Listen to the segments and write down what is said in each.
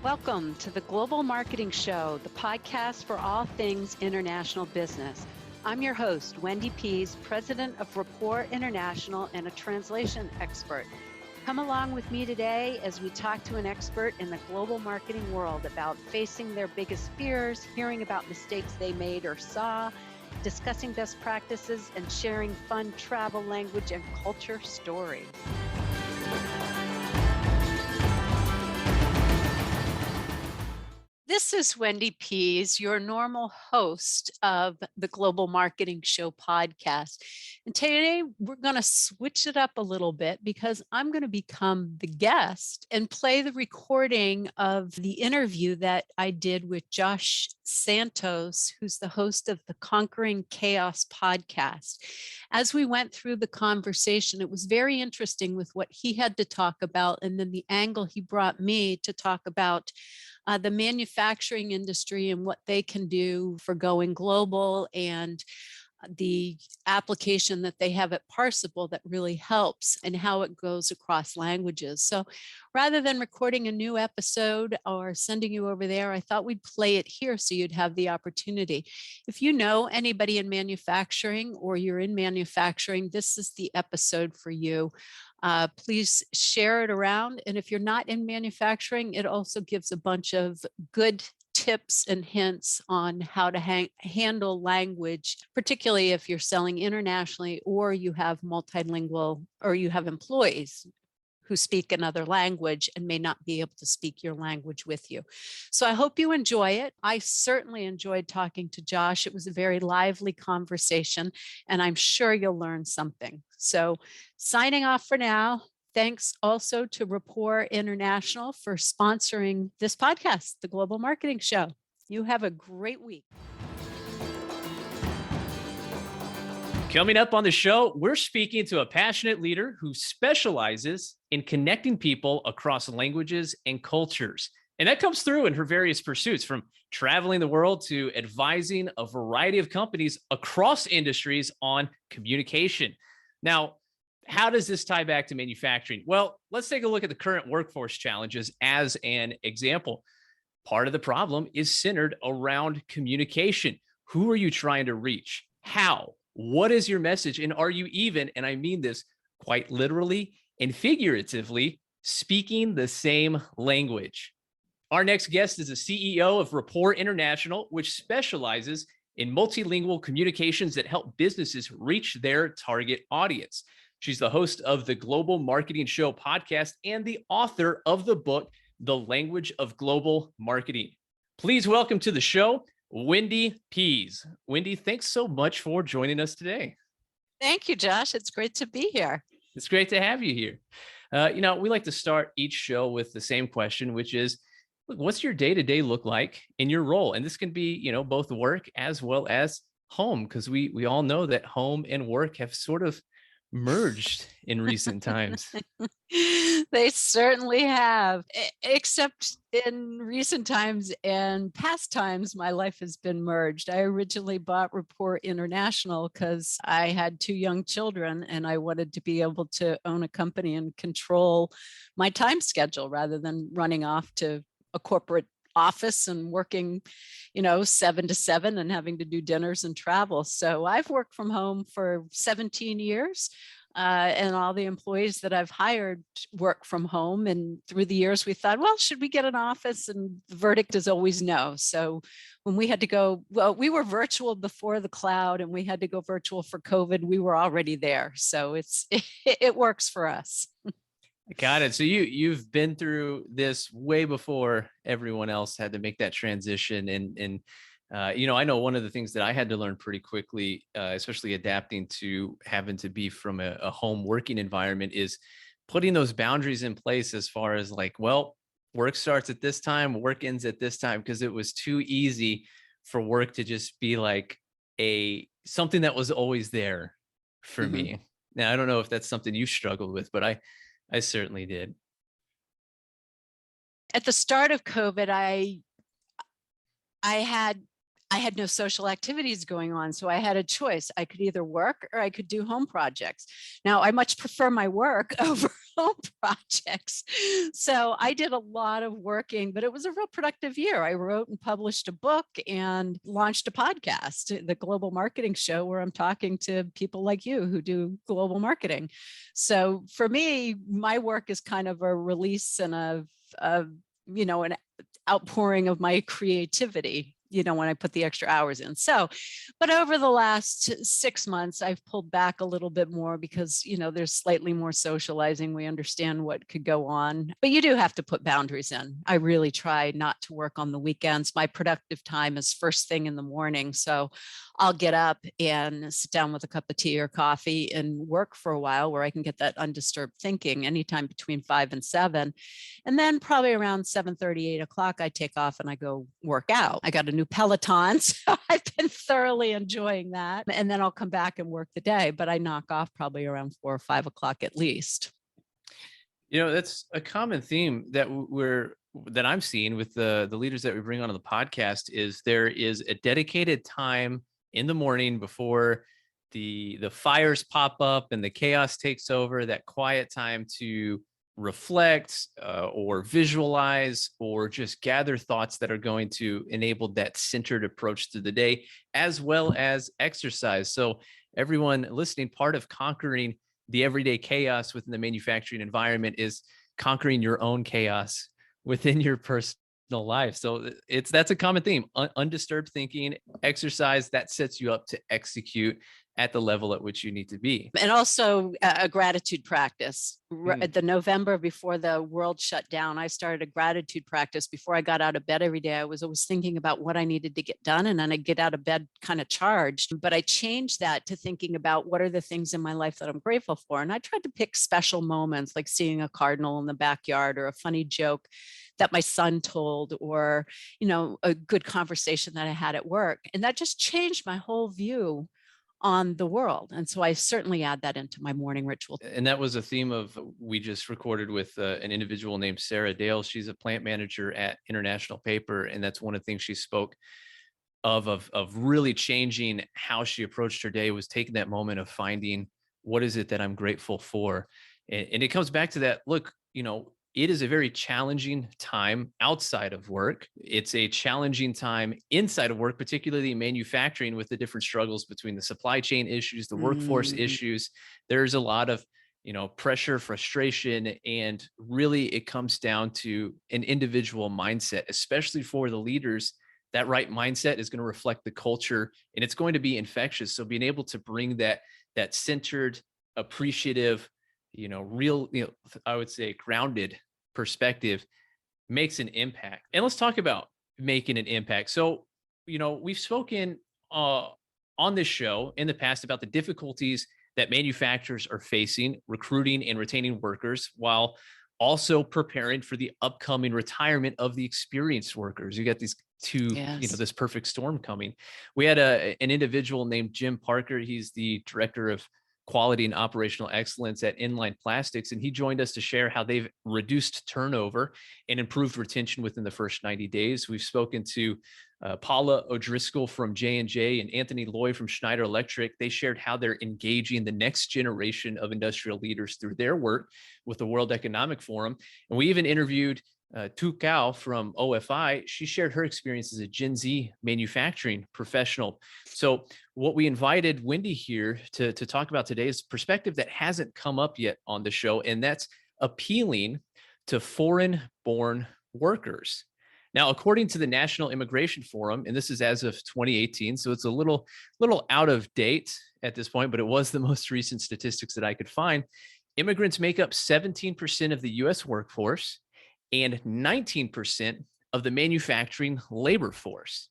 Welcome to the Global Marketing Show, the podcast for all things international business. I'm your host, Wendy Pease, president of Rapport International and a translation expert. Come along with me today as we talk to an expert in the global marketing world about facing their biggest fears, hearing about mistakes they made or saw, discussing best practices, and sharing fun travel, language, and culture stories. This is Wendy Pease, your normal host of the Global Marketing Show podcast. And today we're going to switch it up a little bit because I'm going to become the guest and play the recording of the interview that I did with Josh Santos, who's the host of the Conquering Chaos podcast. As we went through the conversation, it was very interesting with what he had to talk about and then the angle he brought me to talk about the manufacturing industry and what they can do for going global, and the application that they have at Parsable that really helps and how it goes across languages. So rather than recording a new episode or sending you over there, I thought we'd play it here so you'd have the opportunity. If you know anybody in manufacturing or you're in manufacturing, this is the episode for you. Please share it around. And if you're not in manufacturing, it also gives a bunch of good tips and hints on how to handle language, particularly if you're selling internationally or you have multilingual or you have employees who speak another language and may not be able to speak your language with you. So I hope you enjoy it. I certainly enjoyed talking to Josh. It was a very lively conversation, and I'm sure you'll learn something. So signing off for now. Thanks also to Rapport International for sponsoring this podcast, The Global Marketing Show. You have a great week. Coming up on the show, we're speaking to a passionate leader who specializes in connecting people across languages and cultures. And that comes through in her various pursuits, from traveling the world to advising a variety of companies across industries on communication. Now, how does this tie back to manufacturing? Well, let's take a look at the current workforce challenges as an example. Part of the problem is centered around communication. Who are you trying to reach? How? What is your message? And are you even, and I mean this quite literally and figuratively, speaking the same language? Our next guest is the CEO of Rapport International, which specializes in multilingual communications that help businesses reach their target audience. She's the host of the Global Marketing Show podcast and the author of the book, The Language of Global Marketing. Please welcome to the show, Wendy Pease. Wendy, thanks so much for joining us today. Thank you, Josh. It's great to be here. It's great to have you here. We like to start each show with the same question, which is, what's your day-to-day look like in your role? And this can be, both work as well as home, because we all know that home and work have sort of merged in recent times. They certainly have, except in recent times and past times, my life has been merged. I originally bought Rapport International because I had two young children and I wanted to be able to own a company and control my time schedule rather than running off to a corporate office and working 7 to 7 and having to do dinners and travel. So I've worked from home for 17 years. And all the employees that I've hired work from home. And through the years, we thought, well, should we get an office? And the verdict is always no. So when we had to go, well, we were virtual before the cloud and we had to go virtual for COVID. We were already there. So it works for us. Got it. So you've been through this way before everyone else had to make that transition. And I know one of the things that I had to learn pretty quickly, especially adapting to having to be from a home working environment, is putting those boundaries in place as far as work starts at this time, work ends at this time, because it was too easy for work to just be like something that was always there for me. Now, I don't know if that's something you struggled with, but I certainly did. At the start of COVID, I had I had no social activities going on. So I had a choice. I could either work or I could do home projects. Now, I much prefer my work over home projects. So I did a lot of working, but it was a real productive year. I wrote and published a book and launched a podcast, the Global Marketing Show, where I'm talking to people like you who do global marketing. So for me, my work is kind of a release and an outpouring of my creativity, when I put the extra hours in. So, but over the last 6 months, I've pulled back a little bit more because, there's slightly more socializing. We understand what could go on, but you do have to put boundaries in. I really try not to work on the weekends. My productive time is first thing in the morning. So I'll get up and sit down with a cup of tea or coffee and work for a while where I can get that undisturbed thinking anytime between 5 and 7. And then probably around 7:30, 8 o'clock, I take off and I go work out. I got a new Peloton, so I've been thoroughly enjoying that. And then I'll come back and work the day, but I knock off probably around 4 or 5 o'clock at least. That's a common theme that I'm seeing with the leaders that we bring on the podcast is there is a dedicated time in the morning before the fires pop up and the chaos takes over, that quiet time to reflect or visualize or just gather thoughts that are going to enable that centered approach to the day, as well as exercise. So everyone listening, part of conquering the everyday chaos within the manufacturing environment is conquering your own chaos within your personal life. So that's a common theme. Undisturbed thinking, exercise that sets you up to execute at the level at which you need to be. And also a gratitude practice. The November before the world shut down, I started a gratitude practice. Before I got out of bed every day, I was always thinking about what I needed to get done. And then I get out of bed kind of charged. But I changed that to thinking about what are the things in my life that I'm grateful for. And I tried to pick special moments like seeing a cardinal in the backyard or a funny joke that my son told, or, a good conversation that I had at work. And that just changed my whole view on the world. And so I certainly add that into my morning ritual. And that was a theme of we just recorded with an individual named Sarah Dale. She's a plant manager at International Paper. And that's one of the things she spoke of really changing how she approached her day, was taking that moment of finding what is it that I'm grateful for. And it comes back to that, look, it is a very challenging time outside of work. It's a challenging time inside of work, particularly in manufacturing, with the different struggles between the supply chain issues, the workforce issues. There's a lot of, pressure, frustration, and really it comes down to an individual mindset, especially for the leaders. That right mindset is going to reflect the culture and it's going to be infectious. So being able to bring that centered, appreciative, real, I would say grounded perspective makes an impact. And let's talk about making an impact. So, we've spoken on this show in the past about the difficulties that manufacturers are facing recruiting and retaining workers, while also preparing for the upcoming retirement of the experienced workers. You got these two, Yes. this perfect storm coming. We had an individual named Jim Parker. He's the director of quality and operational excellence at Inline Plastics. And he joined us to share how they've reduced turnover and improved retention within the first 90 days. We've spoken to Paula O'Driscoll from J&J and Anthony Loy from Schneider Electric. They shared how they're engaging the next generation of industrial leaders through their work with the World Economic Forum. And we even interviewed Tu Cao from OFI. She shared her experience as a Gen Z manufacturing professional. So what we invited Wendy here to talk about today is perspective that hasn't come up yet on the show, and that's appealing to foreign-born workers. Now, according to the National Immigration Forum, and this is as of 2018, so it's a little out of date at this point, but it was the most recent statistics that I could find. Immigrants make up 17% of the U.S. workforce and 19% of the manufacturing labor force.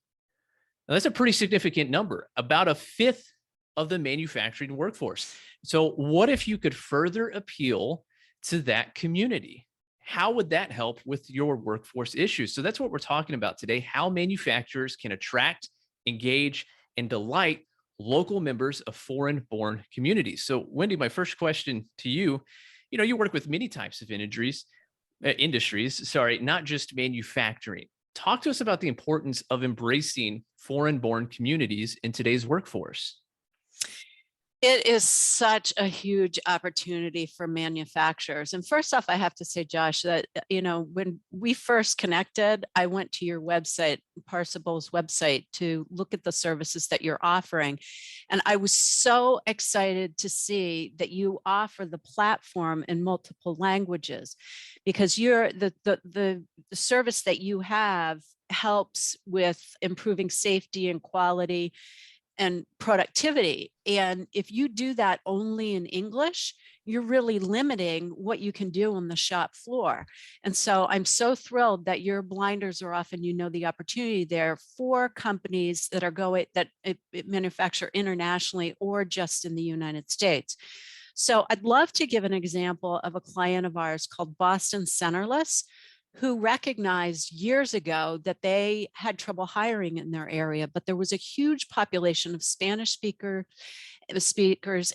Now, that's a pretty significant number, about a fifth of the manufacturing workforce. So what if you could further appeal to that community? How would that help with your workforce issues? So that's what we're talking about today, how manufacturers can attract, engage, and delight local members of foreign-born communities. So Wendy, my first question to you, you work with many types of industries, not just manufacturing. Talk to us about the importance of embracing foreign-born communities in today's workforce. It is such a huge opportunity for manufacturers. And first off, I have to say, Josh, that, when we first connected, I went to your website, Parsable's website, to look at the services that you're offering. And I was so excited to see that you offer the platform in multiple languages, because the service that you have helps with improving safety and quality and productivity. And if you do that only in English, you're really limiting what you can do on the shop floor. And so I'm so thrilled that your blinders are off and the opportunity there for companies that are manufacture internationally or just in the United States. So I'd love to give an example of a client of ours called Boston Centerless, who recognized years ago that they had trouble hiring in their area, but there was a huge population of Spanish speakers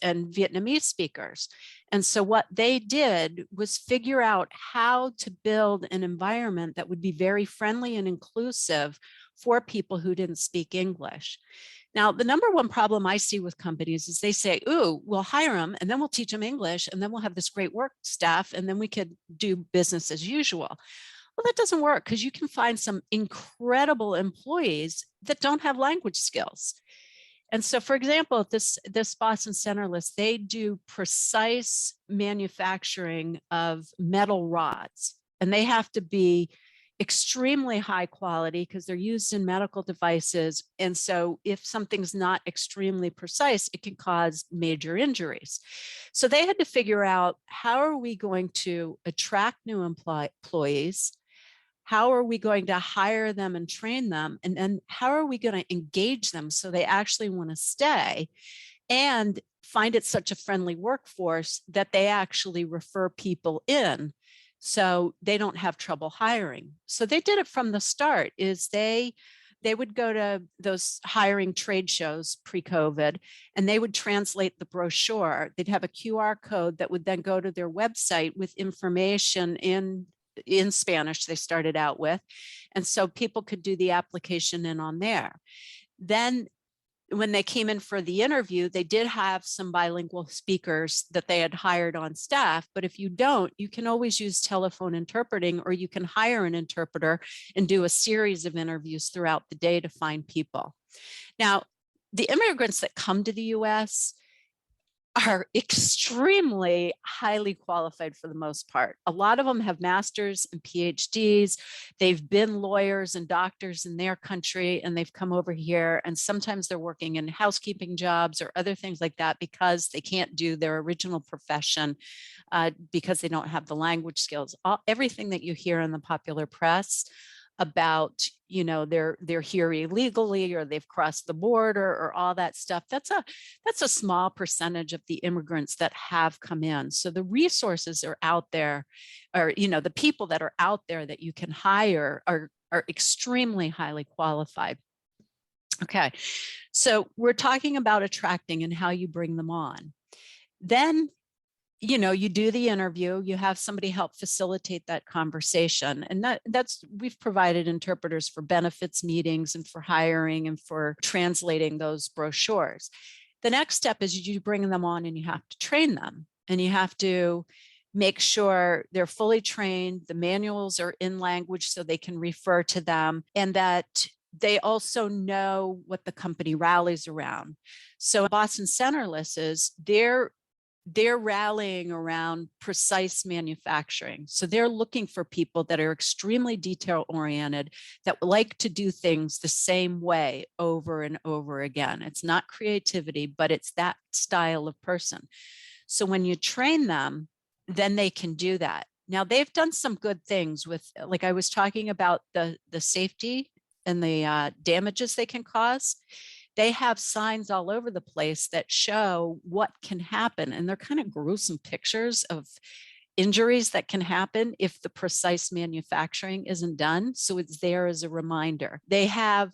and Vietnamese speakers. And so what they did was figure out how to build an environment that would be very friendly and inclusive for people who didn't speak English. Now, the number one problem I see with companies is they say, ooh, we'll hire them and then we'll teach them English and then we'll have this great work staff and then we could do business as usual. Well, that doesn't work, because you can find some incredible employees that don't have language skills. And so, for example, this Boston Centerless, they do precise manufacturing of metal rods, and they have to be extremely high quality because they're used in medical devices. And so if something's not extremely precise, it can cause major injuries. So they had to figure out, how are we going to attract new employees? How are we going to hire them and train them? And then how are we going to engage them so they actually want to stay and find it such a friendly workforce that they actually refer people in so they don't have trouble hiring? So they did it from the start. They would go to those hiring trade shows pre-COVID, and they would translate the brochure. They'd have a QR code that would then go to their website with information in Spanish they started out with. And so people could do the application in on there. Then when they came in for the interview, they did have some bilingual speakers that they had hired on staff. But if you don't, you can always use telephone interpreting, or you can hire an interpreter and do a series of interviews throughout the day to find people. Now, the immigrants that come to the US are extremely highly qualified for the most part. A lot of them have masters and PhDs. They've been lawyers and doctors in their country, and they've come over here, and sometimes they're working in housekeeping jobs or other things like that because they can't do their original profession because they don't have the language skills. Everything that you hear in the popular press about, they're here illegally or they've crossed the border or all that stuff, that's a small percentage of the immigrants that have come in. So the resources are out there, or the people that are out there that you can hire are extremely highly qualified. Okay, so we're talking about attracting and how you bring them on. Then you do the interview, you have somebody help facilitate that conversation. And we've provided interpreters for benefits meetings and for hiring and for translating those brochures. The next step is you bring them on and you have to train them, and you have to make sure they're fully trained. The manuals are in language so they can refer to them, and that they also know what the company rallies around. So Boston Centerless is they're rallying around precise manufacturing. So they're looking for people that are extremely detail oriented, that like to do things the same way over and over again. It's not creativity, but it's that style of person. So when you train them, then they can do that. Now, they've done some good things with, like I was talking about, the safety and the damages they can cause. They have signs all over the place that show what can happen. And they're kind of gruesome pictures of injuries that can happen if the precise manufacturing isn't done. So it's there as a reminder. They have,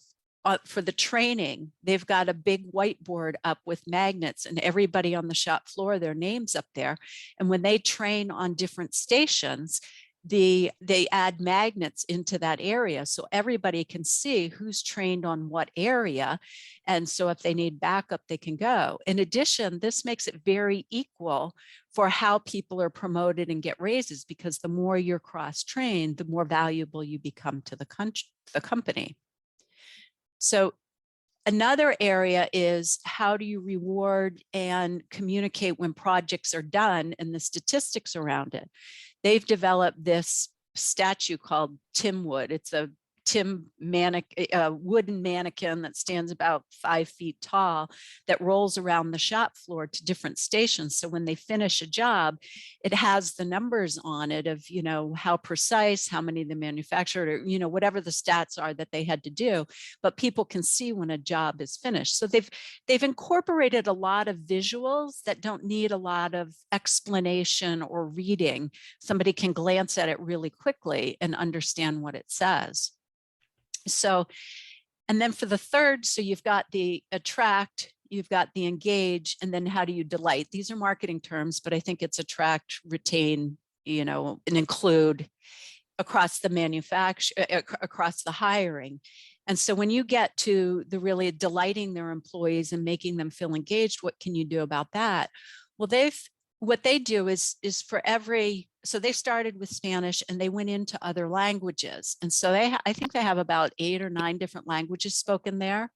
for the training, they've got a big whiteboard up with magnets, and everybody on the shop floor, their names up there. And when they train on different stations, they add magnets into that area so everybody can see who's trained on what area. And so if they need backup, they can go. In addition, this makes it very equal for how people are promoted and get raises, because the more you're cross-trained, the more valuable you become to the company. So another area is, how do you reward and communicate when projects are done and the statistics around it? They've developed this statue called Timwood. It's a wooden mannequin that stands about 5 feet tall, that rolls around the shop floor to different stations. So when they finish a job, it has the numbers on it of, how precise, how many they manufactured, or, whatever the stats are that they had to do, but people can see when a job is finished. So they've incorporated a lot of visuals that don't need a lot of explanation or reading. Somebody can glance at it really quickly and understand what it says. So, and then for the third, so you've got the attract, you've got the engage, and then how do you delight? These are marketing terms, but I think it's attract, retain, and include across the across the hiring. And so when you get to the really delighting their employees and making them feel engaged, what can you do about that? Well, what they do is for every, so they started with Spanish and they went into other languages. And so I think they have about 8 or 9 different languages spoken there.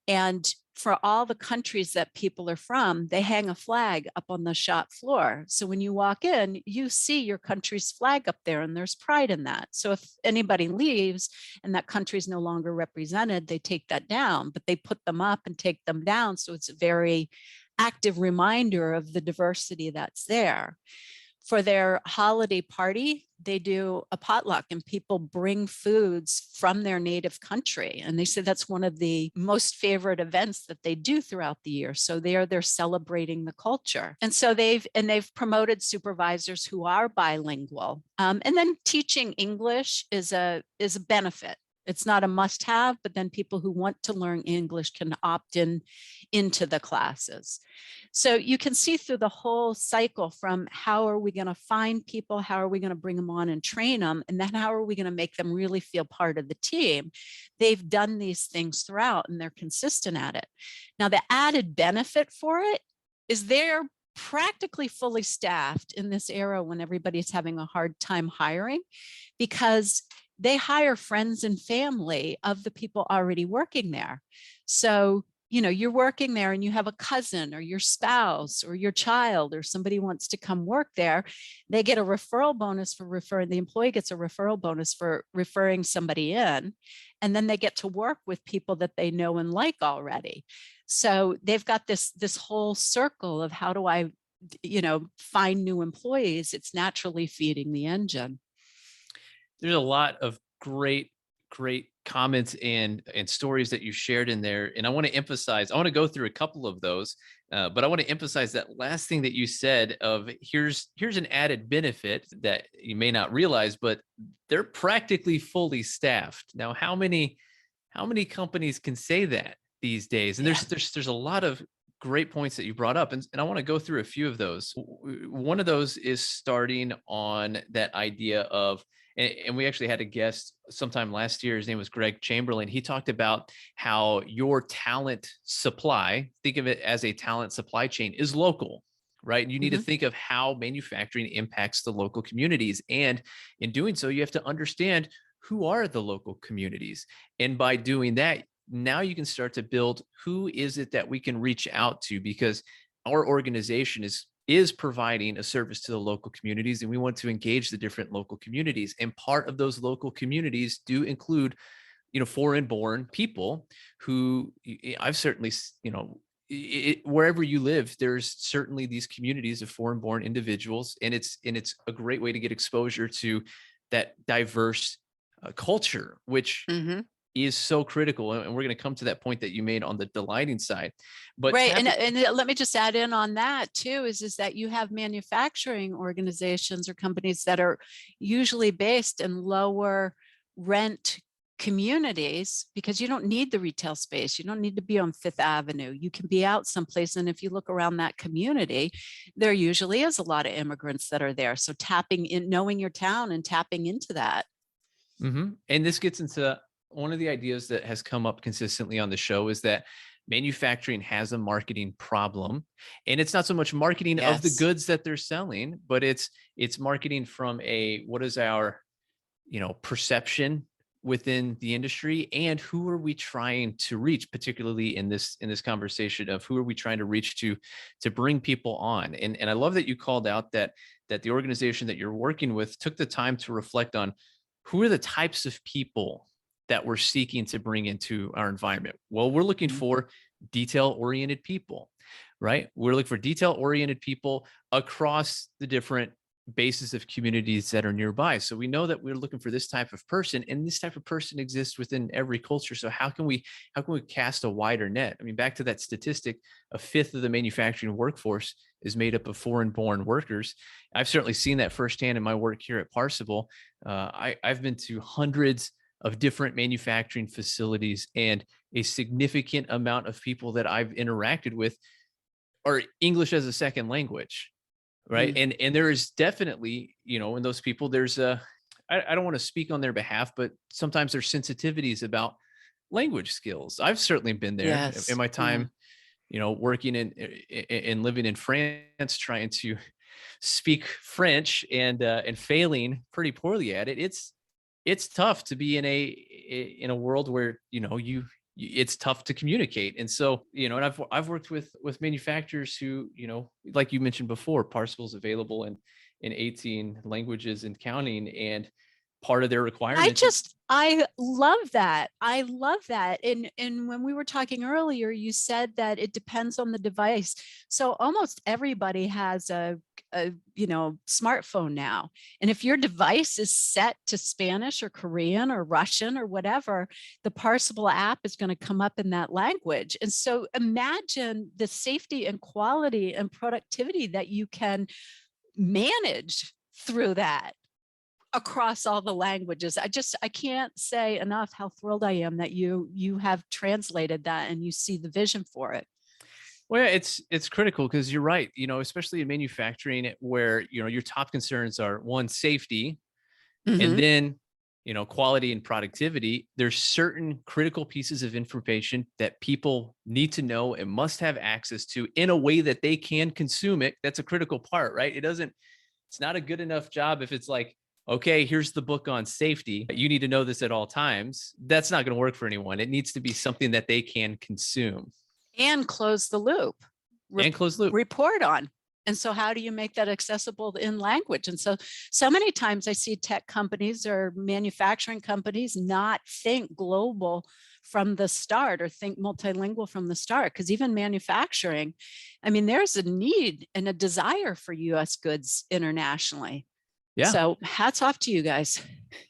And for all the countries that people are from, they hang a flag up on the shop floor. So when you walk in, you see your country's flag up there, and there's pride in that. So if anybody leaves and that country is no longer represented, they take that down, but they put them up and take them down. So it's a very active reminder of the diversity that's there. For their holiday party, they do a potluck and people bring foods from their native country. And they say that's one of the most favorite events that they do throughout the year. So they're celebrating the culture. And so they've promoted supervisors who are bilingual. And then teaching English is a benefit. It's not a must-have, but then people who want to learn English can opt into the classes. So you can see through the whole cycle, from how are we going to find people, how are we going to bring them on and train them, and then how are we going to make them really feel part of the team. They've done these things throughout and they're consistent at it. Now, the added benefit for it is they're practically fully staffed in this era when everybody's having a hard time hiring, because they hire friends and family of the people already working there. So, you're working there and you have a cousin or your spouse or your child or somebody wants to come work there. They get a referral bonus for referring, the employee gets a referral bonus for referring somebody in. And then they get to work with people that they know and like already. So they've got this whole circle of, how do I, find new employees? It's naturally feeding the engine. There's a lot of great comments and stories that you shared in there. And I want to go through a couple of those, but I want to emphasize that last thing that you said of, here's an added benefit that you may not realize, but they're practically fully staffed. Now, how many companies can say that these days? And there's a lot of great points that you brought up. And I want to go through a few of those. One of those is starting on that idea of, and we actually had a guest sometime last year. His name was Greg Chamberlain. He talked about how your talent supply, think of it as a talent supply chain, is local, right? And you need to think of how manufacturing impacts the local communities. And in doing so, you have to understand who are the local communities. And by doing that, now you can start to build, who is it that we can reach out to, because our organization is providing a service to the local communities, and we want to engage the different local communities. And part of those local communities do include, foreign-born people who I've certainly, wherever you live, there's certainly these communities of foreign-born individuals, and it's a great way to get exposure to that diverse culture, which is so critical. And we're going to come to that point that you made on the delighting side. But right. And let me just add in on that too, is that you have manufacturing organizations or companies that are usually based in lower rent communities, because you don't need the retail space. You don't need to be on Fifth Avenue. You can be out someplace. And if you look around that community, there usually is a lot of immigrants that are there. So tapping in, knowing your town and tapping into that. And this gets into one of the ideas that has come up consistently on the show is that manufacturing has a marketing problem, and it's not so much marketing of the Yes. goods that they're selling, but it's marketing from what is our perception within the industry, and who are we trying to reach, particularly in this conversation of who are we trying to reach to bring people on. And I love that you called out that the organization that you're working with took the time to reflect on who are the types of people that we're seeking to bring into our environment. Well, we're looking Mhm. for detail oriented people, right? We're looking for detail oriented people across the different bases of communities that are nearby. So we know that we're looking for this type of person, and this type of person exists within every culture. So how can we cast a wider net? I mean, back to that statistic, a fifth of the manufacturing workforce is made up of foreign born workers. I've certainly seen that firsthand in my work here at Parsable. I've been to hundreds of different manufacturing facilities, and a significant amount of people that I've interacted with are English as a second language, right? Mm. And there is definitely, in those people, there's I don't want to speak on their behalf, but sometimes there's sensitivities about language skills. I've certainly been there in Yes. my Yeah. time, working in living in France, trying to speak French and failing pretty poorly at it. It's tough to be in a world where it's tough to communicate. And so, and I've worked with manufacturers who, like you mentioned before, Parsible's available in 18 languages and counting, and part of their requirements is I love that. I love that. And when we were talking earlier, you said that it depends on the device. So almost everybody has a smartphone now. And if your device is set to Spanish or Korean or Russian or whatever, the Parsable app is going to come up in that language. And so imagine the safety and quality and productivity that you can manage through that across all the languages. I can't say enough how thrilled I am that you have translated that and you see the vision for it. well, yeah, it's critical because you're right, especially in manufacturing where, your top concerns are one, safety, and Mm-hmm. then, quality and productivity. There's certain critical pieces of information that people need to know and must have access to in a way that they can consume it. That's a critical part, right? It's not a good enough job if it's like, okay, here's the book on safety. You need to know this at all times. That's not going to work for anyone. It needs to be something that they can consume And close the loop, and close loop. report on. And so how do you make that accessible in language? And so many times I see tech companies or manufacturing companies not think global from the start or think multilingual from the start. Because even manufacturing, I mean, there's a need and a desire for US goods internationally. Yeah. So hats off to you guys.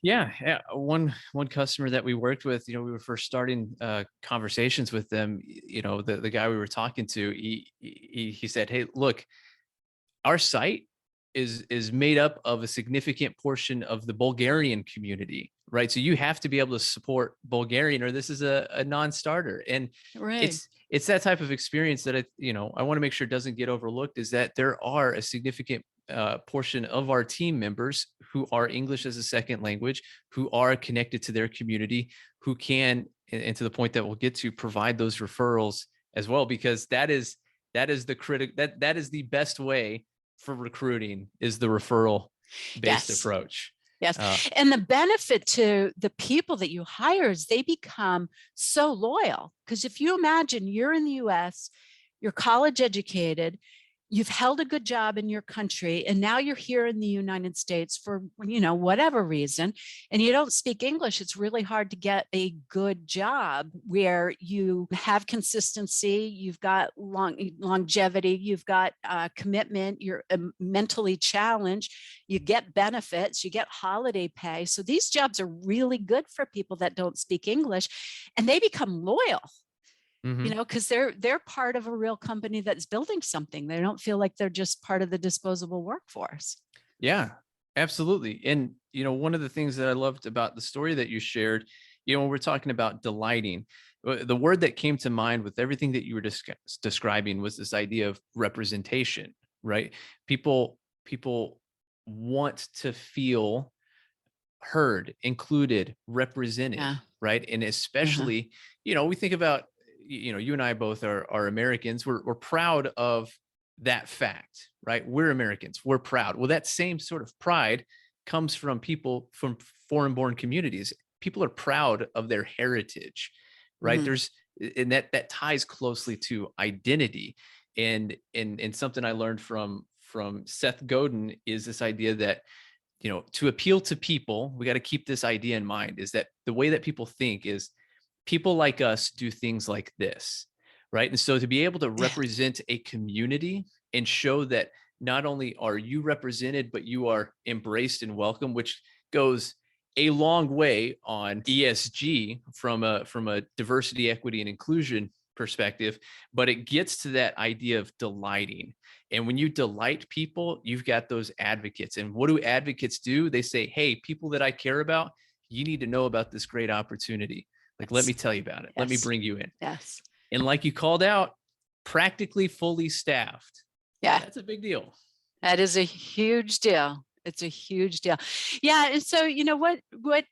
Yeah. One customer that we worked with, we were first starting conversations with them. The guy we were talking to, he said, "Hey, look, our site is made up of a significant portion of the Bulgarian community, right? So you have to be able to support Bulgarian, or this is a non-starter." And Right. it's that type of experience that I want to make sure doesn't get overlooked, is that there are a significant portion of our team members who are English as a second language, who are connected to their community, who can, and to the point that we'll get to, provide those referrals as well, because that is that is the best way for recruiting, is the referral based Yes. approach. Yes. Uh, And the benefit to the people that you hire is they become so loyal. Because if you imagine you're in the US, you're college educated, you've held a good job in your country, and now you're here in the United States for, whatever reason, and you don't speak English, it's really hard to get a good job where you have consistency, you've got longevity, you've got commitment, you're mentally challenged, you get benefits, you get holiday pay. So these jobs are really good for people that don't speak English, and they become loyal, mhm. because they're part of a real company that's building something. They don't feel like they're just part of the disposable workforce. Yeah, absolutely. And one of the things that I loved about the story that you shared When we're talking about delighting, the word that came to mind with everything that you were describing was this idea of representation, right? People want to feel heard, included, represented, Yeah. right? And Uh-huh. especially, we think about, you and I both are Americans. We're proud of that fact, right? We're Americans. We're proud. Well, that same sort of pride comes from people from foreign-born communities. People are proud of their heritage, right? Mhm. And that ties closely to identity. And something I learned from Seth Godin is this idea that, to appeal to people, we got to keep this idea in mind, is that the way that people think is people like us do things like this, right? And so to be able to represent a community and show that not only are you represented, but you are embraced and welcome, which goes a long way on ESG from a diversity, equity, and inclusion perspective, but it gets to that idea of delighting. And when you delight people, you've got those advocates. And what do advocates do? They say, hey, people that I care about, you need to know about this great opportunity. Like, let me Yes. tell you about it. Let me Yes. bring you in. Yes. And like you called out, practically fully staffed. Yeah. That's a big deal. That is a huge deal. It's a huge deal. Yeah, and so what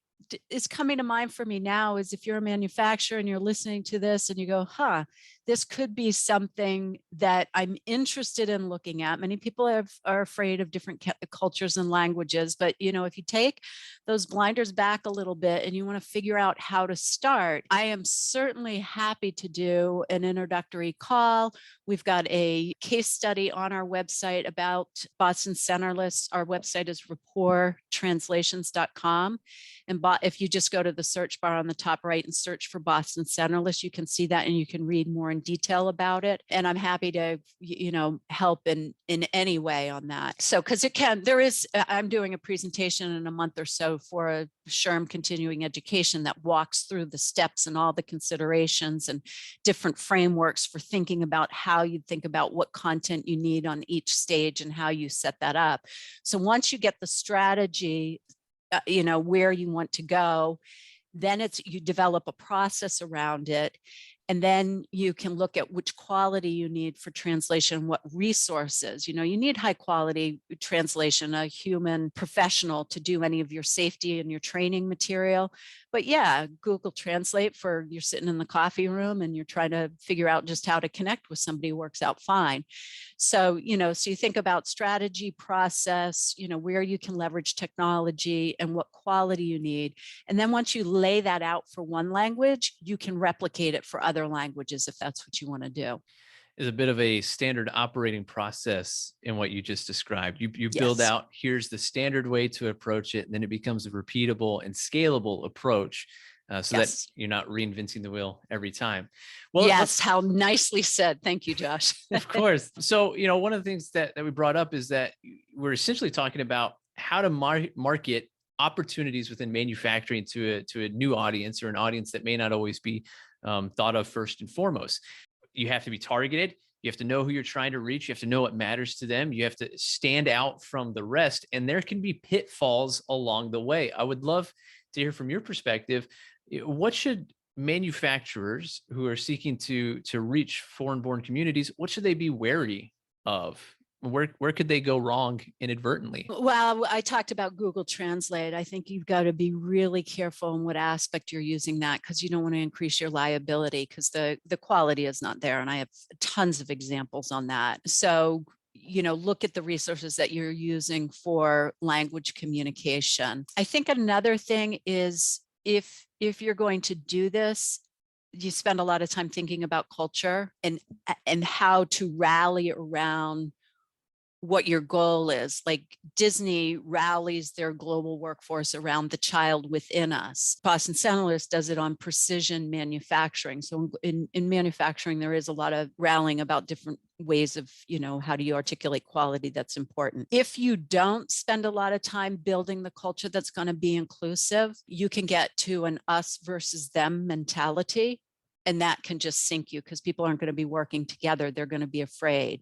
is coming to mind for me now is if you're a manufacturer and you're listening to this and you go, huh, this could be something that I'm interested in looking at. Many people are afraid of different cultures and languages, but if you take those blinders back a little bit and you want to figure out how to start, I am certainly happy to do an introductory call. We've got a case study on our website about Boston Centerless. Our website is rapporttranslations.com. And if you just go to the search bar on the top right and search for Boston Centerless, you can see that and you can read more in detail about it. And I'm happy to, help in any way on that. So, because I'm doing a presentation in a month or so for a SHRM continuing education that walks through the steps and all the considerations and different frameworks for thinking about how you think about what content you need on each stage and how you set that up. So once you get the strategy, where you want to go, then you develop a process around it. And then you can look at which quality you need for translation, what resources. You need high quality translation, a human professional to do any of your safety and your training material. But yeah, Google Translate for you're sitting in the coffee room and you're trying to figure out just how to connect with somebody works out fine. So, so you think about strategy, process, where you can leverage technology and what quality you need. And then once you lay that out for one language, you can replicate it for other languages if that's what you want to do. Is a bit of a standard operating process in what you just described. You build Yes. out, here's the standard way to approach it, and then it becomes a repeatable and scalable approach, so that Yes. you're not reinventing the wheel every time. Well, Yes. let's How nicely said. Thank you, Josh. of course. So, one of the things that we brought up is that we're essentially talking about how to market opportunities within manufacturing to a new audience, or an audience that may not always be thought of first and foremost. You have to be targeted. You have to know who you're trying to reach. You have to know what matters to them. You have to stand out from the rest. And there can be pitfalls along the way. I would love to hear from your perspective. What should manufacturers who are seeking to reach foreign-born communities, what should they be wary of? Where could they go wrong inadvertently? Well, I talked about Google Translate. I think you've got to be really careful in what aspect you're using that, because you don't want to increase your liability because the quality is not there. And I have tons of examples on that. So, look at the resources that you're using for language communication. I think another thing is if you're going to do this, you spend a lot of time thinking about culture and how to rally around what your goal is. Like Disney rallies their global workforce around the child within us. Boston Scientific does it on precision manufacturing. So in manufacturing, there is a lot of rallying about different ways of, how do you articulate quality that's important. If you don't spend a lot of time building the culture that's going to be inclusive, you can get to an us versus them mentality. And that can just sink you because people aren't going to be working together. They're going to be afraid.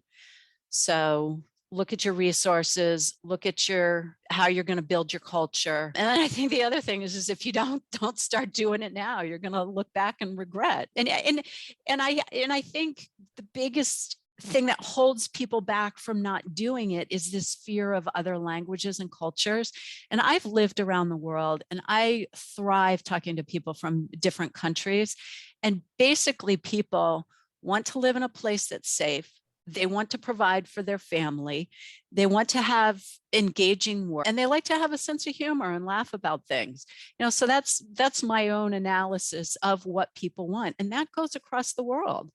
So look at your resources, look at your how you're going to build your culture. And then I think the other thing is if you don't start doing it now, you're going to look back and regret. And I think the biggest thing that holds people back from not doing it is this fear of other languages and cultures. And I've lived around the world and I thrive talking to people from different countries. And basically, people want to live in a place that's safe. They want to provide for their family. They want to have engaging work, and they like to have a sense of humor and laugh about things. So that's my own analysis of what people want, and that goes across the world.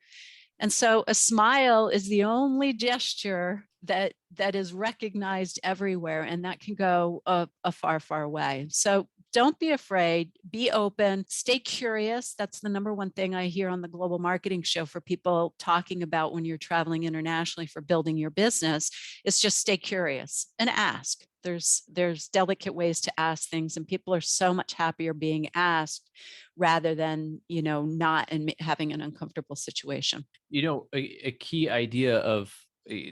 And so a smile is the only gesture that is recognized everywhere, and that can go a far, far way. So don't be afraid, be open, stay curious. That's the number one thing I hear on the Global Marketing Show for people talking about when you're traveling internationally for building your business, is just stay curious and ask. There's delicate ways to ask things, and people are so much happier being asked rather than, not and having an uncomfortable situation. A key idea of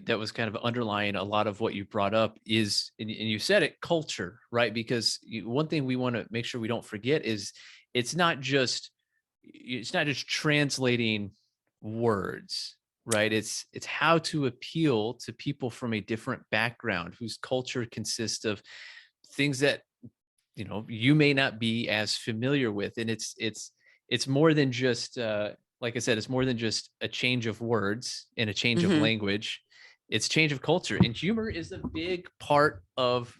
that was kind of underlying a lot of what you brought up is, and you said it, culture, right? Because one thing we want to make sure we don't forget is it's not just translating words, right? It's how to appeal to people from a different background whose culture consists of things that you may not be as familiar with. And it's more than just like I said, it's more than just a change of words and a change of Mhm. language. It's change of culture, and humor is a big part of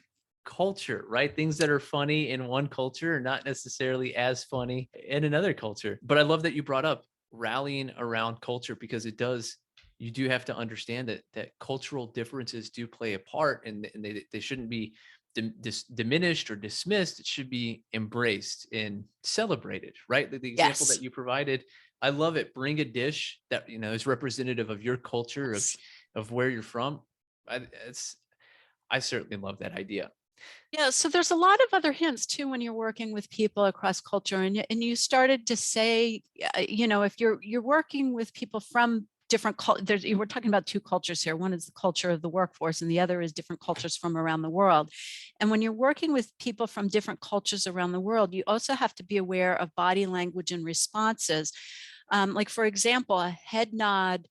culture, right? Things that are funny in one culture are not necessarily as funny in another culture. But I love that you brought up rallying around culture, because you do have to understand that cultural differences do play a part, and they shouldn't be diminished or dismissed. It should be embraced and celebrated, right? The example that Yes. you provided, I love it. Bring a dish that is representative of your culture, Yes. of where you're from. I certainly love that idea. Yeah, so there's a lot of other hints too when you're working with people across culture, and you started to say, if you're working with people from different cultures, we're talking about two cultures here. One is the culture of the workforce, and the other is different cultures from around the world. And when you're working with people from different cultures around the world, you also have to be aware of body language and responses. Like for example, a head nod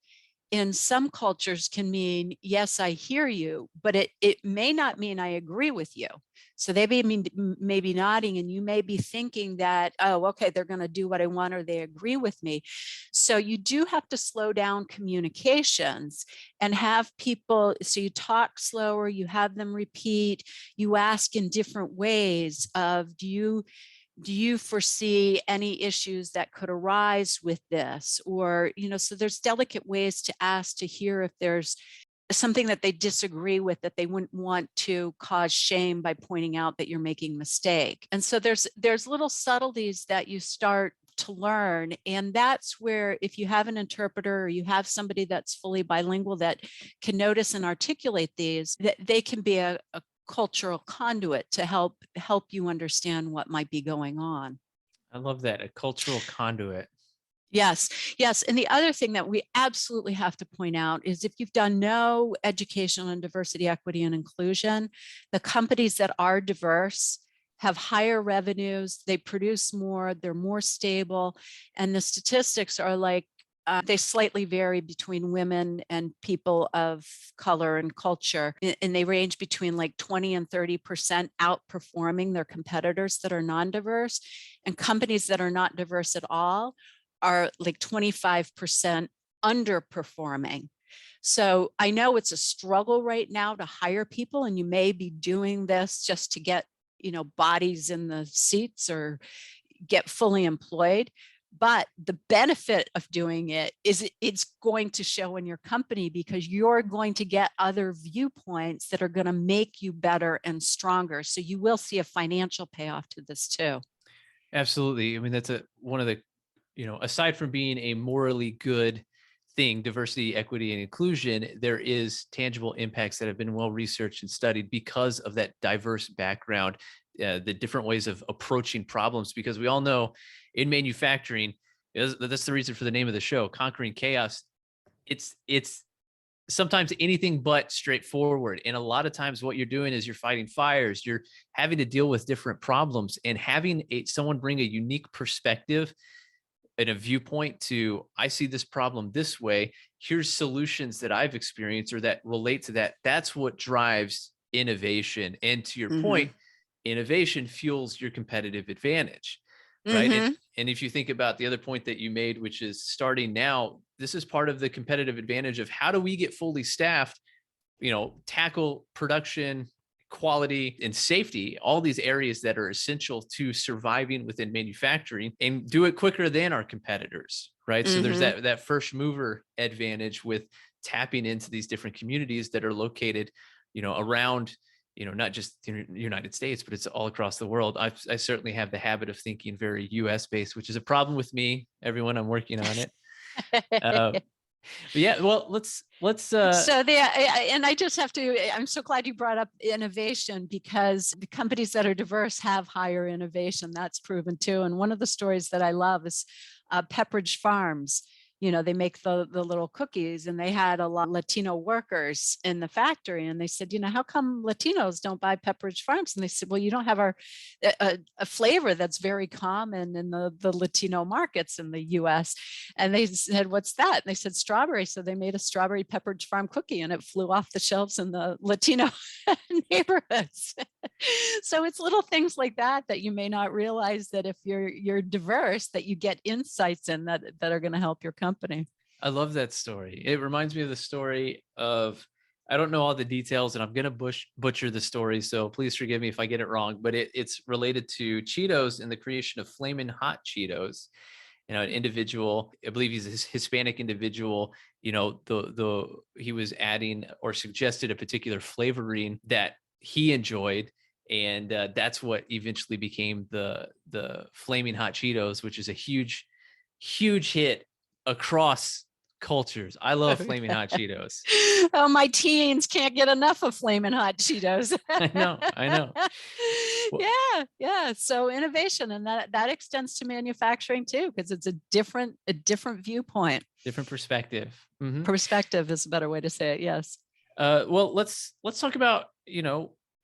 in some cultures can mean, yes, I hear you, but it may not mean I agree with you. So they may be nodding and you may be thinking that, oh, okay, they're going to do what I want or they agree with me. So you do have to slow down communications and have people, so you talk slower, you have them repeat, you ask in different ways of, do you foresee any issues that could arise with this? Or, so there's delicate ways to ask to hear if there's something that they disagree with that they wouldn't want to cause shame by pointing out that you're making a mistake. And so there's little subtleties that you start to learn. And that's where, if you have an interpreter or you have somebody that's fully bilingual that can notice and articulate these, that they can be a cultural conduit to help you understand what might be going on. I love that. A cultural conduit. Yes, yes. And the other thing that we absolutely have to point out is if you've done no education on diversity, equity, and inclusion, the companies that are diverse have higher revenues, they produce more, they're more stable, and the statistics are like, they slightly vary between women and people of color and culture. And they range between like 20 and 30% outperforming their competitors that are non-diverse. And companies that are not diverse at all are like 25% underperforming. So I know it's a struggle right now to hire people, and you may be doing this just to get, bodies in the seats or get fully employed. But the benefit of doing it is it's going to show in your company, because you're going to get other viewpoints that are going to make you better and stronger. So you will see a financial payoff to this too. Absolutely. I mean, that's one of the, aside from being a morally good thing, diversity, equity, and inclusion, there is tangible impacts that have been well researched and studied because of that diverse background, the different ways of approaching problems. Because we all know in manufacturing, that's the reason for the name of the show, Conquering Chaos. It's sometimes anything but straightforward. And a lot of times what you're doing is you're fighting fires, you're having to deal with different problems, and having someone bring a unique perspective and a viewpoint to, I see this problem this way, here's solutions that I've experienced or that relate to that. That's what drives innovation. And to your Mm-hmm. point, innovation fuels your competitive advantage, right? And Mm-hmm. and if you think about the other point that you made, which is starting now, this is part of the competitive advantage of how do we get fully staffed, tackle production, quality, and safety, all these areas that are essential to surviving within manufacturing, and do it quicker than our competitors, right? So there's Mm-hmm. that first mover advantage with tapping into these different communities that are located, around, not just the United States, but it's all across the world. I certainly have the habit of thinking very US based, which is a problem with me. Everyone, I'm working on it. Uh, but yeah, well, let's So and I just have to, I'm so glad you brought up innovation, because the companies that are diverse have higher innovation. That's proven too. And one of the stories that I love is Pepperidge Farms. They make the little cookies, and they had a lot of Latino workers in the factory. And they said, how come Latinos don't buy Pepperidge Farms? And they said, well, you don't have a flavor that's very common in the Latino markets in the US. And they said, what's that? And they said, strawberry. So they made a strawberry Pepperidge Farm cookie, and it flew off the shelves in the Latino neighborhoods. So it's little things like that you may not realize, that if you're diverse, that you get insights in that are going to help your company. I love that story. It reminds me of the story of, I don't know all the details, and I'm going to butcher the story, so please forgive me if I get it wrong, but it's related to Cheetos and the creation of Flamin' Hot Cheetos. An individual, I believe he's a Hispanic individual, he was adding or suggested a particular flavoring that he enjoyed. And that's what eventually became the Flaming Hot Cheetos, which is a huge, huge hit across cultures. I love Flaming Hot Cheetos. Oh, my teens can't get enough of Flamin' Hot Cheetos. I know. Well, Yeah. So innovation, and that extends to manufacturing too, because it's a different viewpoint. different perspective. Mhm. Perspective is a better way to say it. Yes. Well, let's talk about,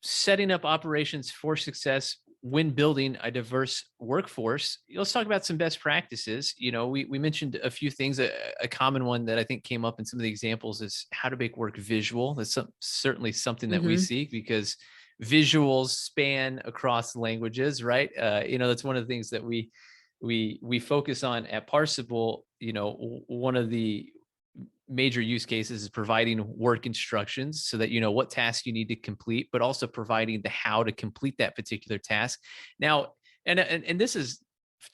setting up operations for success when building a diverse workforce. Let's talk about some best practices. We mentioned a few things. A common one that I think came up in some of the examples is how to make work visual. That's certainly something that we Mm-hmm. see, because visuals span across languages, right? That's one of the things that we focus on at Parsable. One of the major use cases is providing work instructions so that you know what task you need to complete, but also providing the how to complete that particular task. Now, and this is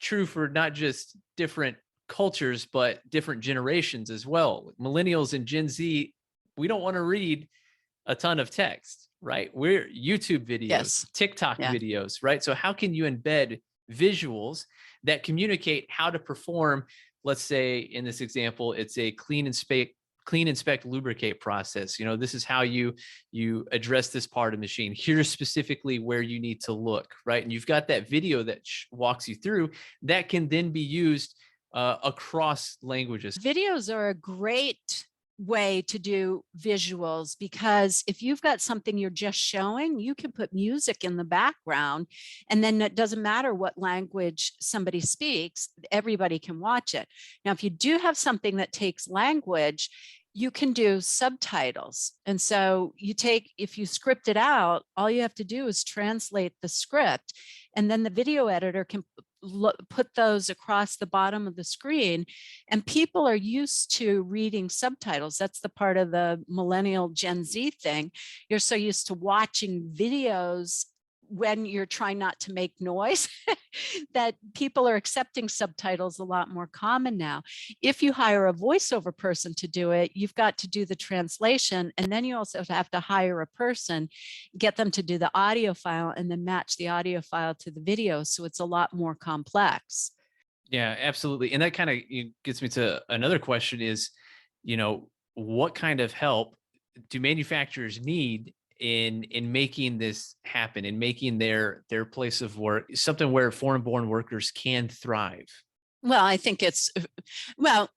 true for not just different cultures, but different generations as well. Millennials and Gen Z, we don't want to read a ton of text, right? We're YouTube videos, Yes. TikTok Yeah. videos, right? So how can you embed visuals that communicate how to perform? Let's say in this example, it's a clean, inspect, lubricate process. This is how you address this part of the machine. Here's specifically where you need to look, right? And you've got that video that walks you through that can then be used across languages. Videos are a great way to do visuals, because if you've got something you're just showing, you can put music in the background, and then it doesn't matter what language somebody speaks, everybody can watch it. Now, if you do have something that takes language, you can do subtitles. And so if you script it out, all you have to do is translate the script, and then the video editor can put those across the bottom of the screen. And people are used to reading subtitles. That's the part of the millennial Gen Z thing. You're so used to watching videos when you're trying not to make noise that people are accepting subtitles a lot more common now. If you hire a voiceover person to do it, you've got to do the translation, and then you also have to hire a person, get them to do the audio file, and then match the audio file to the video. So it's a lot more complex. Yeah, absolutely. And that kind of gets me to another question is, what kind of help do manufacturers need in making this happen, in making their place of work something where foreign-born workers can thrive? Well, I think all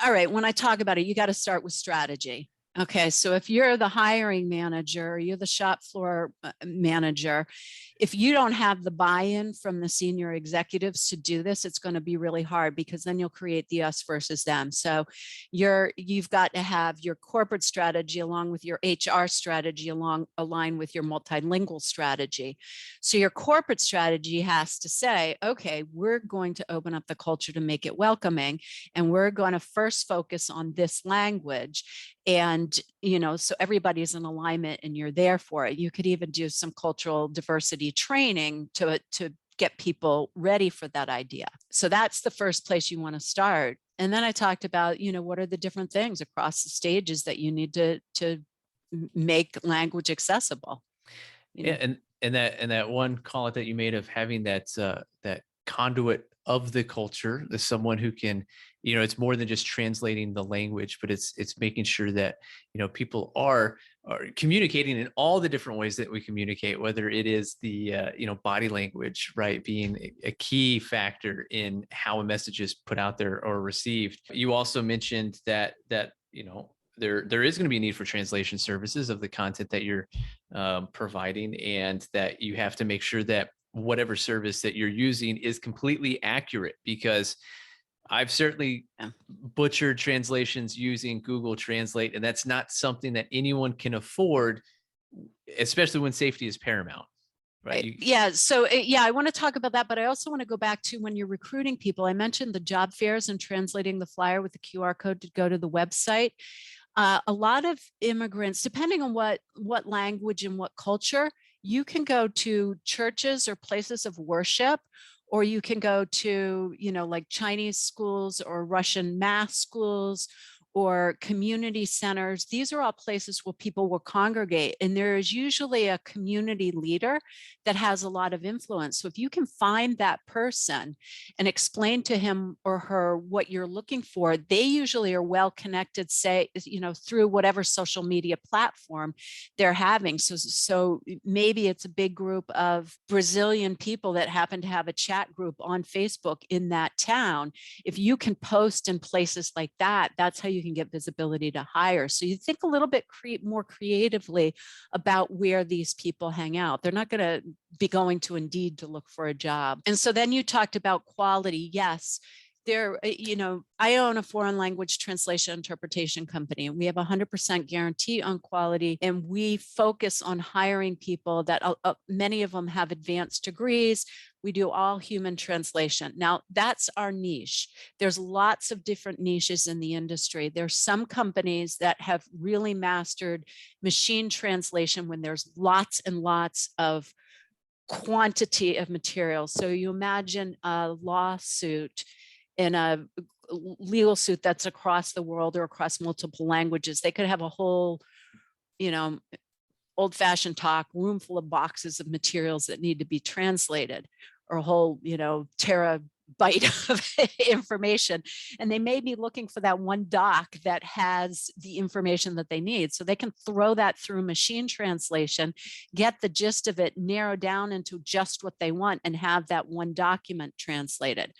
right. When I talk about it, you got to start with strategy. Okay, so if you're the hiring manager, you're the shop floor manager, if you don't have the buy-in from the senior executives to do this, it's going to be really hard, because then you'll create the us versus them. So you've got to have your corporate strategy along with your HR strategy align with your multilingual strategy. So your corporate strategy has to say, okay, we're going to open up the culture to make it welcoming, and we're going to first focus on this language. And so everybody's in alignment and you're there for it. You could even do some cultural diversity training to get people ready for that idea. So that's the first place you want to start. And then I talked about, what are the different things across the stages that you need to make language accessible. Yeah, and that one call out that you made of having that conduit of the culture, the someone who can, it's more than just translating the language, but it's making sure that people are communicating in all the different ways that we communicate, whether it is the body language, right, being a key factor in how a message is put out there or received. You also mentioned that there is going to be a need for translation services of the content that you're providing, and that you have to make sure that whatever service that you're using is completely accurate, because I've certainly butchered translations using Google Translate, and that's not something that anyone can afford, especially when safety is paramount. Right. Yeah. So I want to talk about that, but I also want to go back to when you're recruiting people. I mentioned the job fairs and translating the flyer with the QR code to go to the website. A lot of immigrants, depending on what language and what culture, you can go to churches or places of worship, or you can go to, like Chinese schools or Russian math schools or community centers. These are all places where people will congregate, and there is usually a community leader that has a lot of influence. So if you can find that person and explain to him or her what you're looking for, they usually are well connected, say, through whatever social media platform they're having. So maybe it's a big group of Brazilian people that happen to have a chat group on Facebook in that town. If you can post in places like that, that's how you can get visibility to hire. So you think a little bit more creatively about where these people hang out. They're not going to be going to Indeed to look for a job. And so then you talked about quality. Yes, I own a foreign language translation interpretation company. We have 100% guarantee on quality, and we focus on hiring people that many of them have advanced degrees. We do all human translation. Now, that's our niche. There's lots of different niches in the industry. There's some companies that have really mastered machine translation when there's lots and lots of quantity of material. So you imagine a lawsuit in a legal suit that's across the world or across multiple languages. They could have a whole, old-fashioned talk room full of boxes of materials that need to be translated, or a whole, terabyte of information. And they may be looking for that one doc that has the information that they need. So they can throw that through machine translation, get the gist of it, narrow down into just what they want, and have that one document translated.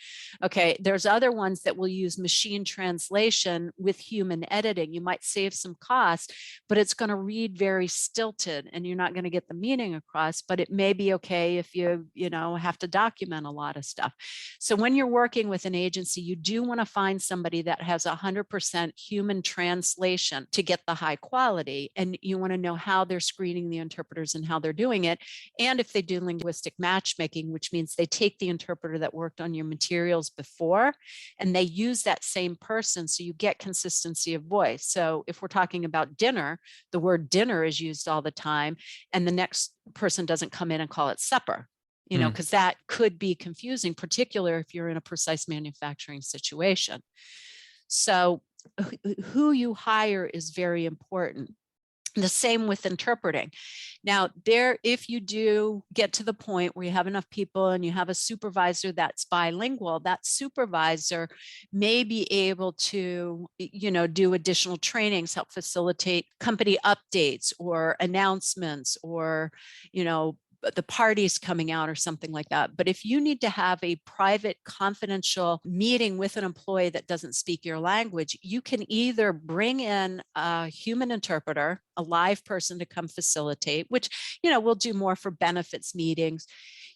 Okay, there's other ones that will use machine translation with human editing. You might save some cost, but it's going to read very stilted and you're not going to get the meaning across. But it may be okay if you have to document a lot of stuff. So when you're working with an agency, you do want to find somebody that has 100% human translation to get the high quality. And you want to know how they're screening the interpreters and how they're doing it. And if they do linguistic matchmaking, which means they take the interpreter that worked on your materials before and they use that same person, so you get consistency of voice. So if we're talking about dinner, the word dinner is used all the time, and the next person doesn't come in and call it supper, because that could be confusing, particularly if you're in a precise manufacturing situation. So who you hire is very important. The same with interpreting. Now, if you do get to the point where you have enough people and you have a supervisor that's bilingual, that supervisor may be able to, do additional trainings, help facilitate company updates or announcements, or, the party's coming out or something like that. But if you need to have a private, confidential meeting with an employee that doesn't speak your language, you can either bring in a human interpreter, a live person to come facilitate, which, we'll do more for benefits meetings.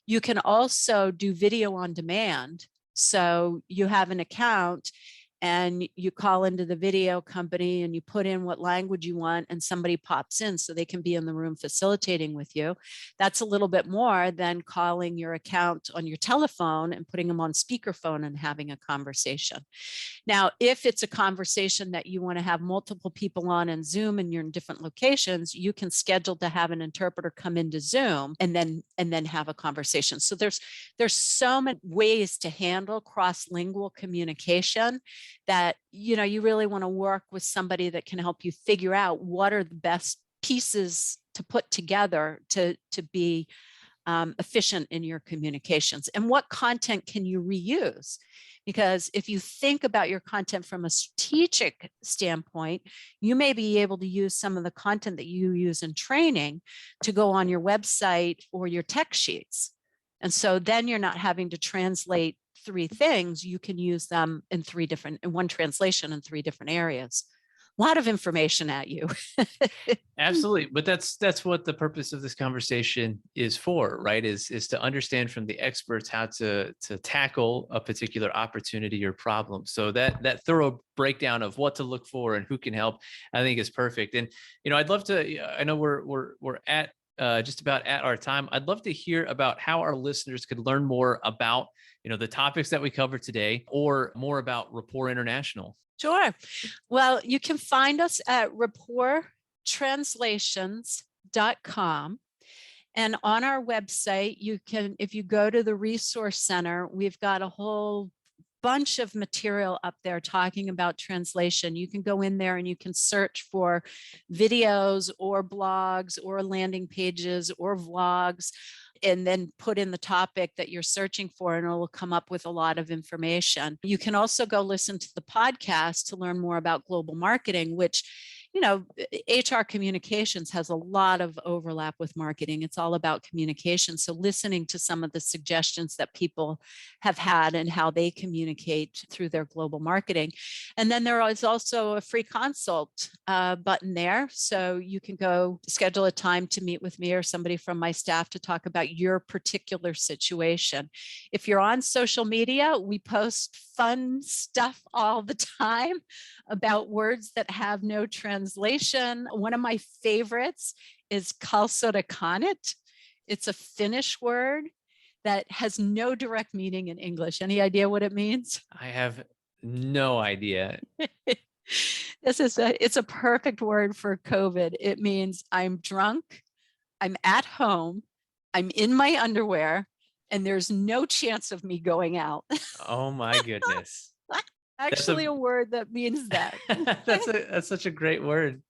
You can also do video on demand. So you have an account and you call into the video company and you put in what language you want and somebody pops in so they can be in the room facilitating with you. That's a little bit more than calling your account on your telephone and putting them on speakerphone and having a conversation. Now, if it's a conversation that you want to have multiple people on in Zoom and you're in different locations, you can schedule to have an interpreter come into Zoom and then have a conversation. So there's so many ways to handle cross-lingual communication that you really want to work with somebody that can help you figure out what are the best pieces to put together to be efficient in your communications, and what content can you reuse. Because if you think about your content from a strategic standpoint, you may be able to use some of the content that you use in training to go on your website or your tech sheets. And so then you're not having to translate 3 things. You can use them in one translation in 3 different areas. A lot of information at you. Absolutely. But that's what the purpose of this conversation is for, right? Is to understand from the experts how to tackle a particular opportunity or problem. So that thorough breakdown of what to look for and who can help, I think is perfect. And I'd love to, I know we're at just about at our time. I'd love to hear about how our listeners could learn more about the topics that we covered today, or more about Rapport International. Sure. Well, you can find us at rapporttranslations.com. And on our website, if you go to the Resource Center, we've got a whole bunch of material up there talking about translation. You can go in there and you can search for videos or blogs or landing pages or vlogs, and then put in the topic that you're searching for, and it will come up with a lot of information. You can also go listen to the podcast to learn more about global marketing, which, HR communications has a lot of overlap with marketing. It's all about communication. So listening to some of the suggestions that people have had and how they communicate through their global marketing. And then there is also a free consult button there. So you can go schedule a time to meet with me or somebody from my staff to talk about your particular situation. If you're on social media, we post fun stuff all the time about words that have no translation. One of my favorites is kalsodakanit. It's a Finnish word that has no direct meaning in English. Any idea what it means? I have no idea. It's a perfect word for COVID. It means I'm drunk, I'm at home, I'm in my underwear, and there's no chance of me going out. Oh my goodness. Actually a word that means that. That's such a great word.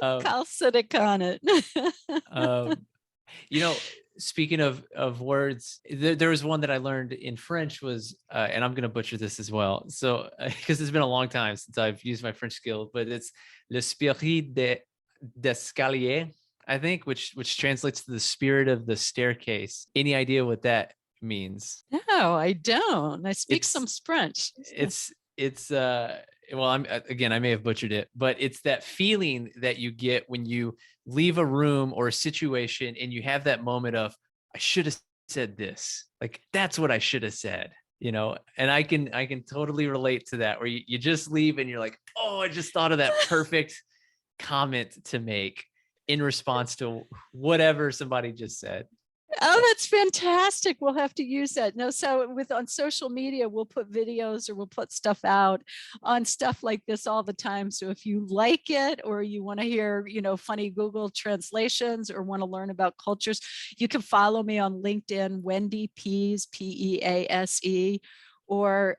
Kalsodakanit. Speaking of words, there was one that I learned in French was, and I'm going to butcher this as well. So, because it's been a long time since I've used my French skill, but it's l'esprit d'escalier, I think, which translates to the spirit of the staircase. Any idea what that means? No, I don't. I speak some French. Well, I may have butchered it, but it's that feeling that you get when you leave a room or a situation and you have that moment of, I should have said this. Like, that's what I should have said, and I can totally relate to that, where you just leave and you're like, oh, I just thought of that perfect comment to make in response to whatever somebody just said. Oh, that's fantastic. We'll have to use that. No, so on social media, we'll put videos or we'll put stuff out on stuff like this all the time. So if you like it, or you want to hear, funny Google translations, or want to learn about cultures, you can follow me on LinkedIn, Wendy Pease, Pease, or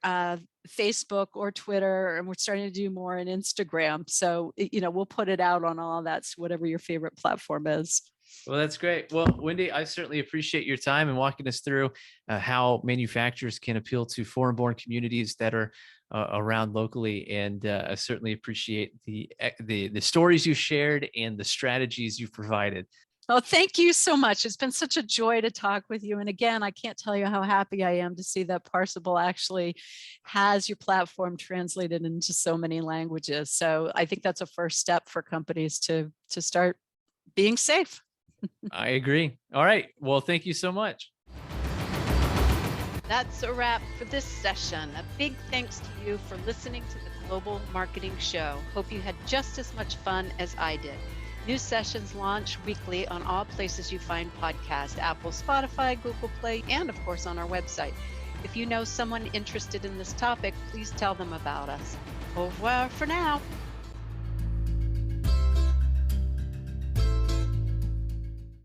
Facebook or Twitter. And we're starting to do more on Instagram. So, we'll put it out on all that, whatever your favorite platform is. Well, that's great. Well, Wendy, I certainly appreciate your time and walking us through how manufacturers can appeal to foreign-born communities that are around locally. And I certainly appreciate the stories you shared and the strategies you've provided. Well, thank you so much. It's been such a joy to talk with you. And again, I can't tell you how happy I am to see that Parsable actually has your platform translated into so many languages. So I think that's a first step for companies to start being safe. I agree. All right. Well, thank you so much. That's a wrap for this session. A big thanks to you for listening to the Global Marketing Show. Hope you had just as much fun as I did. New sessions launch weekly on all places you find podcasts, Apple, Spotify, Google Play, and of course on our website. If you know someone interested in this topic, please tell them about us. Au revoir for now.